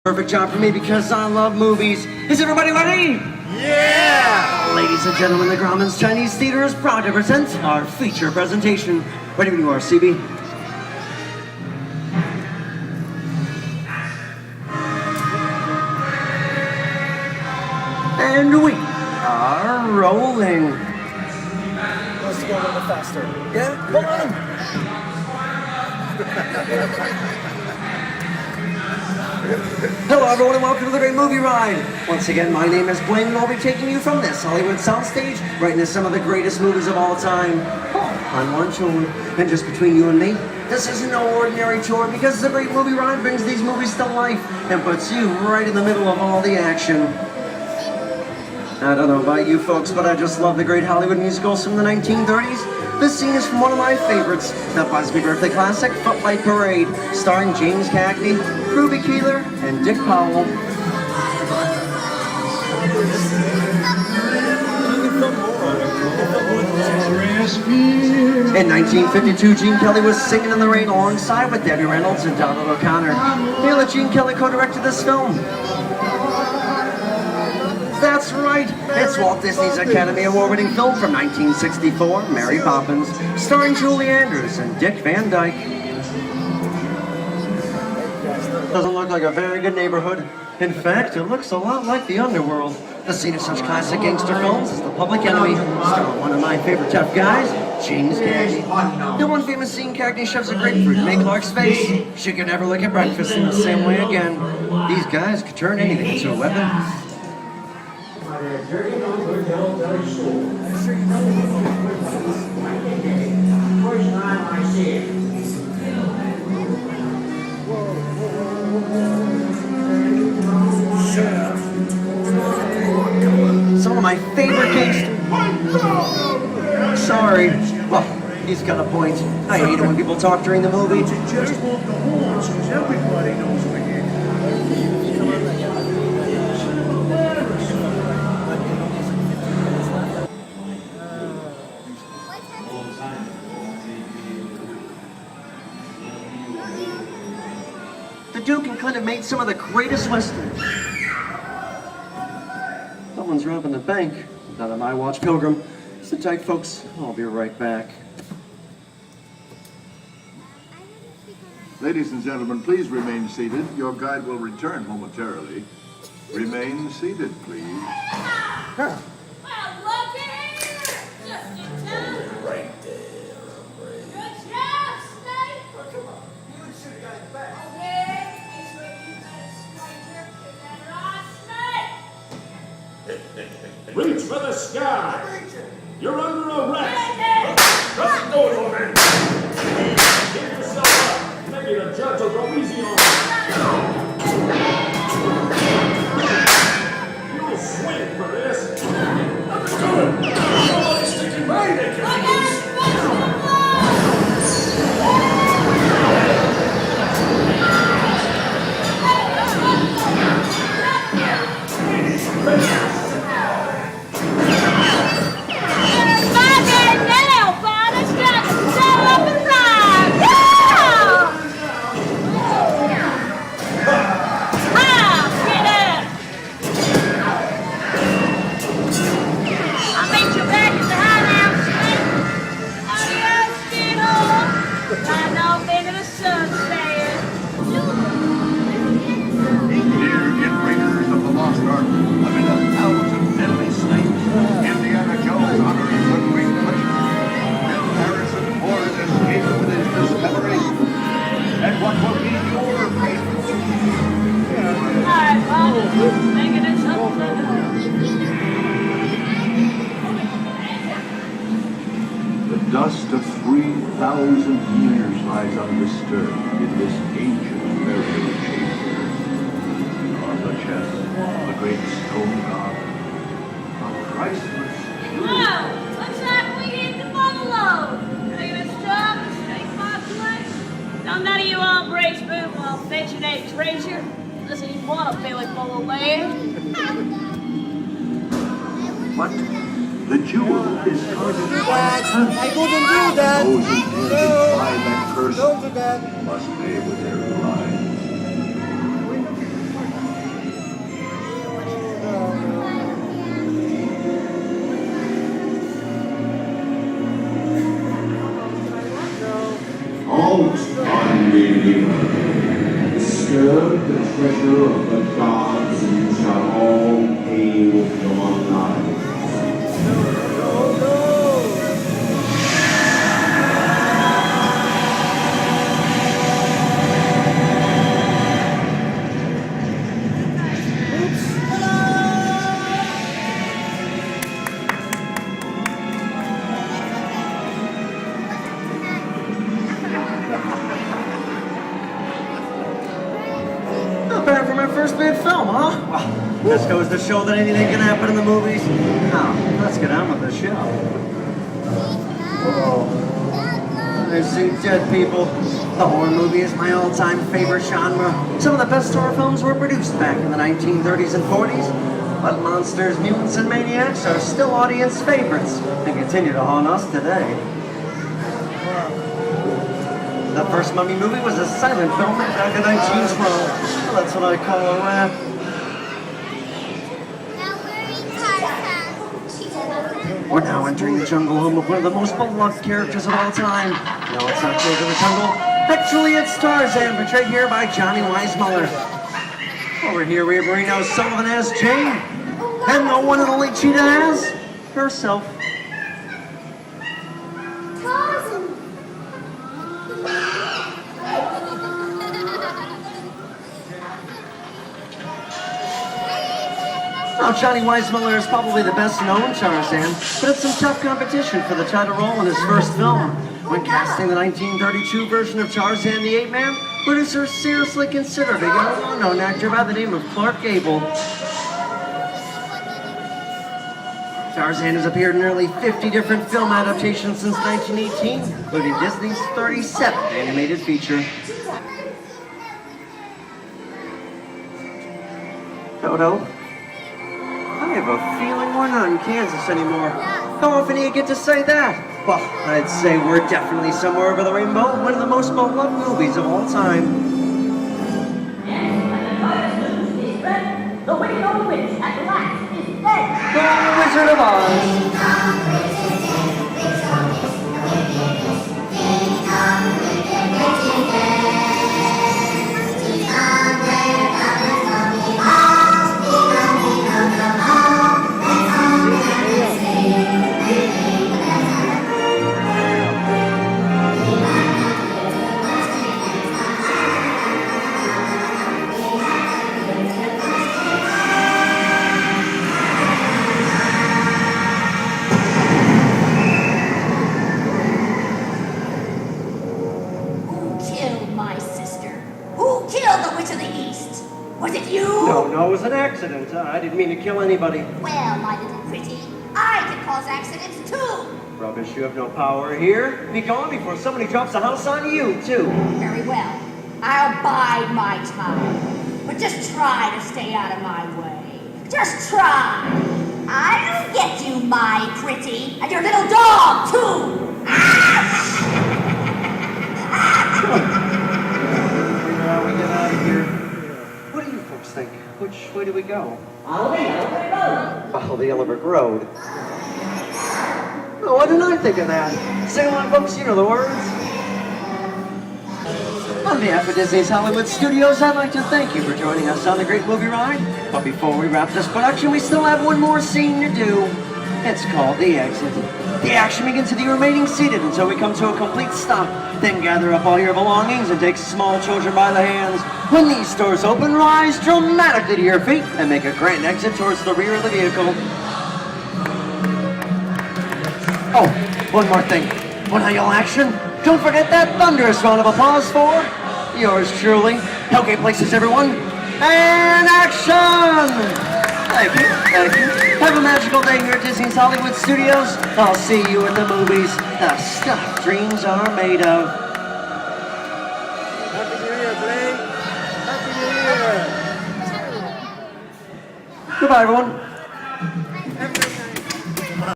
Perfect job for me because I love movies. Is everybody ready? Yeah! Ladies and gentlemen, the Grauman's Chinese Theater is proud to present our feature presentation. Ready when you are, CB. And we are rolling. Let's go a little faster. Yeah? Come on! Hello everyone and welcome to the Great Movie Ride. Once again, my name is Blaine and I'll be taking you from this Hollywood soundstage right into some of the greatest movies of all time. On one tour. And just between you and me, this is no ordinary tour because the Great Movie Ride brings these movies to life and puts you right in the middle of all the action. I don't know about you folks, but I just love the great Hollywood musicals from the 1930s. This scene is from one of my favorites, the Busby birthday classic, Footlight Parade, starring James Cagney, Ruby Keeler, and Dick Powell. In 1952, Gene Kelly was singing in the rain alongside with Debbie Reynolds and Donald O'Connor. Neil that Gene Kelly co-directed this film. That's right, it's Walt Disney's Academy Award-winning film from 1964, Mary Poppins, starring Julie Andrews and Dick Van Dyke. Doesn't look like a very good neighborhood. In fact, it looks a lot like the underworld. The scene of such classic gangster films is The Public Enemy, starring one of my favorite tough guys, James Cagney. The one famous scene, Cagney shoves a grapefruit in Mae Clark's face. She could never look at breakfast in the same way again. These guys could turn anything into a weapon. Some of my favorite gangsters. Sorry. Well, he's got a point. I hate it when people talk during the movie. Just want the horns, everybody knows we're here. The Duke and Clint have made some of the greatest westerns. Someone's robbing the bank. Not on my watch, Pilgrim. Sit tight, folks. I'll be right back. Ladies and gentlemen, please remain seated. Your guide will return momentarily. Remain seated, please. Well, look here! Just in time. Right there. Good job, Snake. Oh, come on. You should have got it back. Okay, he's with you, that stranger. Is that right, Snake? Reach for the sky! You're under arrest! Hey, Shut the door, woman! Give yourself up! Maybe the judge will go easy on you! You'll swing for this! Understood! Somebody's sticking by the look out! Dear generators of the lost ark, amid 1,000 deadly snakes, Indiana Jones honors the great pleasure. Will Harrison Ford escape with his discovery? And what will be your fate? Alright, well, making it The dust of 3,000 years lies undisturbed in this ancient burial chamber. On the chest, the great stone god, a priceless jewel. Whoa! Looks like we hit the bungalow. Think it's time to stake my place? Don't none of you all brace move while fetching that treasure. Unless you want a belly full of land. What? The jewel is guarded by I couldn't do that. those who dare defy that curse Don't do that. must pay with their lives. treasure of the gods, and you shall all pay with your lives. Not bad for my first big film, huh? Well, this goes to show that anything can happen in the movies. Now, let's get on with the show. Oh, I see dead people. The horror movie is my all-time favorite genre. Some of the best horror films were produced back in the 1930s and 40s, but monsters, mutants, and maniacs are still audience favorites and continue to haunt us today. The first Mummy movie was a silent film back in 1912. Well, that's what I call a rap. We're now entering the jungle home of one of the most beloved characters of all time. No, it's not Jake of the Jungle. Actually, it's Tarzan, portrayed here by Johnny Weissmuller. Over here, we have Reno Sullivan as Jane, and the one and only Cheetah as herself. Now, Johnny Weissmuller is probably the best known Tarzan, but it's some tough competition for the title role in his first film. When casting the 1932 version of Tarzan the Ape Man, producers seriously considered a young, unknown actor by the name of Clark Gable. Tarzan has appeared in nearly 50 different film adaptations since 1918, including Disney's 37th animated feature. Toto? I have a feeling we're not in Kansas anymore. How often do you get to say that? Well, I'd say we're definitely somewhere over the rainbow, one of the most beloved movies of all time. The wicked old witch at last is dead. The Wizard of Oz. No, it was an accident. I didn't mean to kill anybody. Well, my little pretty, I can cause accidents too. Rubbish, you have no power here. Be gone before somebody drops a house on you, too. Very well. I'll bide my time. But just try to stay out of my way. Just try. I'll get you, my pretty, and your little dog, too. Now we get out of here. What do you folks think? Which way do we go? Follow the Yellow Road. Follow the Yellow Brick Road. Oh, why didn't I think of that? Sing along, folks, you know the words. On behalf of Disney's Hollywood Studios, I'd like to thank you for joining us on the Great Movie Ride. But before we wrap this production, we still have one more scene to do. It's called The Exit. The action begins with you remaining seated until we come to a complete stop. Then gather up all your belongings and take small children by the hands. When these doors open, rise dramatically to your feet and make a grand exit towards the rear of the vehicle. Oh, one more thing. When I yell action, don't forget that thunderous round of applause for yours truly. Okay, places, everyone. And action! Thank you, thank you. Have a magical day here at Disney's Hollywood Studios. I'll see you in the movies. The stuff dreams are made of. Happy New Year, Blake. Happy New Year. Goodbye, everyone.